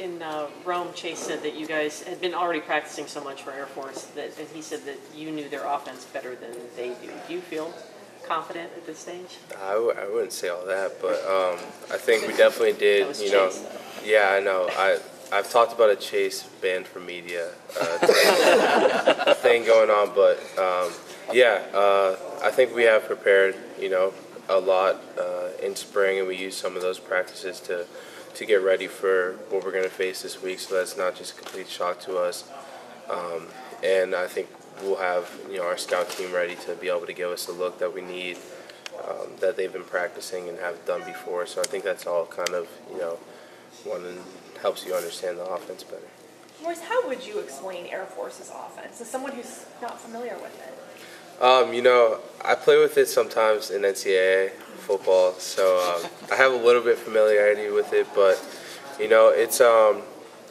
in Rome, Chase said that you guys had been already practicing so much for Air Force and he said that you knew their offense better than they do. Do you feel confident at this stage? I wouldn't say all that, but I think we definitely did. That was you know, Chase, though. Yeah, I know. I've talked about a Chase banned from media thing going on, but I think we have prepared, a lot in spring, and we used some of those practices to get ready for what we're going to face this week. So that's not just a complete shock to us, and I think we'll have our scout team ready to be able to give us the look that we need, that they've been practicing and have done before. So I think that's all kind of one and helps you understand the offense better. Maurice, how would you explain Air Force's offense as someone who's not familiar with it? I play with it sometimes in NCAA football, so I have a little bit familiarity with it, but it's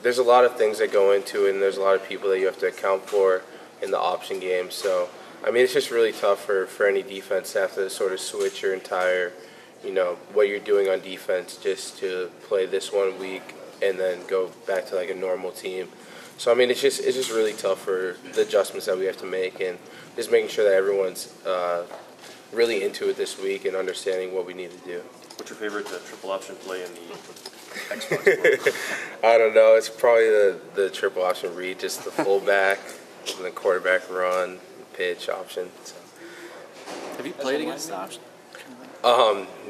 there's a lot of things that go into it, and there's a lot of people that you have to account for in the option game. So I mean, it's just really tough for any defense to have to sort of switch your entire what you're doing on defense just to play this 1 week and then go back to like a normal team. So I mean, it's just really tough for the adjustments that we have to make, and just making sure that everyone's really into it this week and understanding what we need to do. What's your favorite triple option play in the Xbox? I don't know. It's probably the triple option read, just the fullback, and the quarterback run, pitch option. So. Have you played against the option?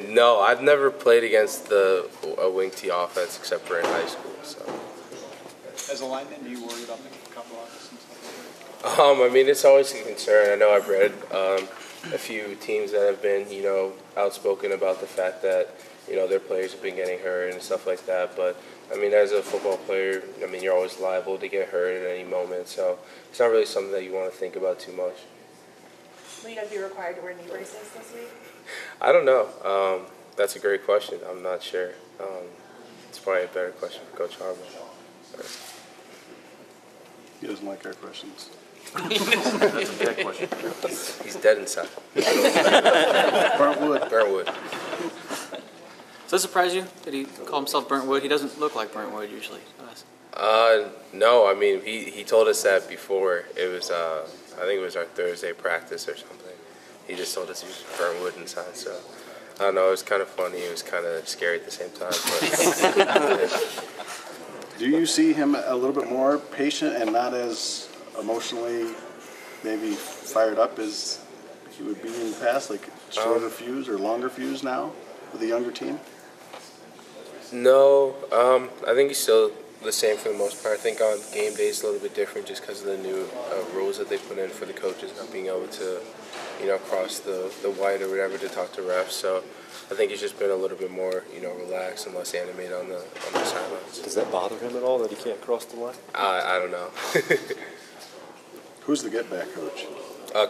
No, I've never played against a wing T offense except for in high school. So. As a lineman, do you worry about the combo offense and stuff like that? I mean, it's always a concern. I know I've read a few teams that have been, outspoken about the fact that, their players have been getting hurt and stuff like that. But, I mean, as a football player, I mean, you're always liable to get hurt at any moment. So it's not really something that you want to think about too much. Will you guys be required to wear knee braces this week? I don't know. That's a great question. I'm not sure. It's probably a better question for Coach Harbaugh. He doesn't like our questions. That's a bad question. He's dead inside. Burnt wood. Does it surprise you that he called himself Burnt Wood? He doesn't look like Burnt Wood usually. No, I mean, he told us that before. It was, I think it was our Thursday practice or something. He just told us he was burnt wood inside, so I don't know, it was kind of funny, it was kind of scary at the same time. But, Do you see him a little bit more patient and not as emotionally maybe fired up as he would be in the past, like shorter fuse or longer fuse now with a younger team? No, I think he's still the same for the most part. I think on game day it's a little bit different just because of the new rules that they put in for the coaches not being able to cross the white or whatever to talk to refs. So I think he's just been a little bit more, relaxed and less animated on the sidelines. Does that bother him at all that he can't cross the line? I don't know. Who's the get-back coach?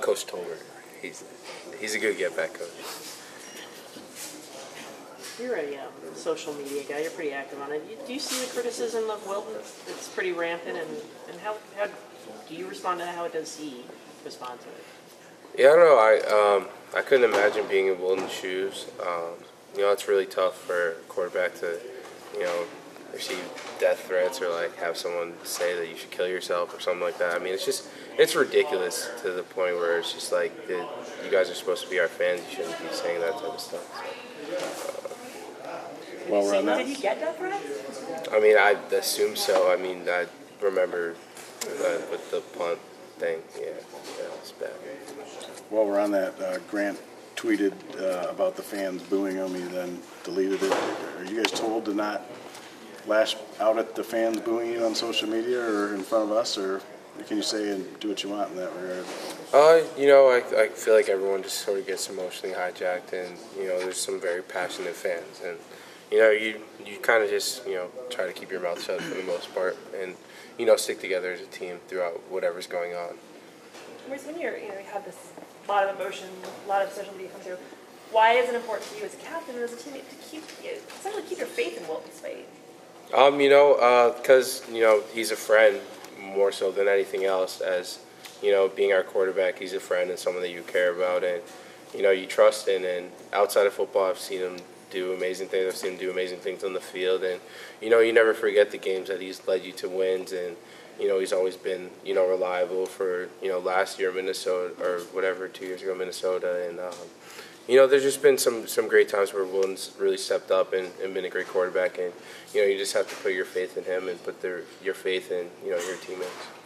Coach Tolbert. He's a good get-back coach. You're a social media guy. You're pretty active on it. Do you see the criticism of Wilton? It's pretty rampant, and how do you respond to how does he respond to it? Yeah, I don't know. I couldn't imagine being in Wilton's shoes. It's really tough for a quarterback to, receive death threats or like have someone say that you should kill yourself or something like that. I mean, it's ridiculous to the point where it's just like, you guys are supposed to be our fans. You shouldn't be saying that type of stuff. Well, we're on that. Did he get death threats? I mean, I assume so. I mean, I remember with the punt thing. Yeah, it's bad. While we're on that, Grant tweeted about the fans booing him. He then deleted it. Are you guys told to not lash out at the fans booing you on social media or in front of us, or can you say and do what you want in that regard? I feel like everyone just sort of gets emotionally hijacked, and there's some very passionate fans, and you kind of just try to keep your mouth shut for the most part, and stick together as a team throughout whatever's going on. Maurice, when you have this lot of emotion, a lot of social media come through, why is it important to you as a captain and as a teammate to essentially keep your faith in Wilton's faith? Because he's a friend more so than anything else. As being our quarterback, he's a friend and someone that you care about and you trust in. And outside of football, I've seen him do amazing things. I've seen him do amazing things on the field, and you never forget the games that he's led you to wins, and he's always been reliable for last year Minnesota or whatever 2 years ago Minnesota, and there's just been some great times where Wilton's really stepped up and been a great quarterback, and you just have to put your faith in him and put your faith in your teammates.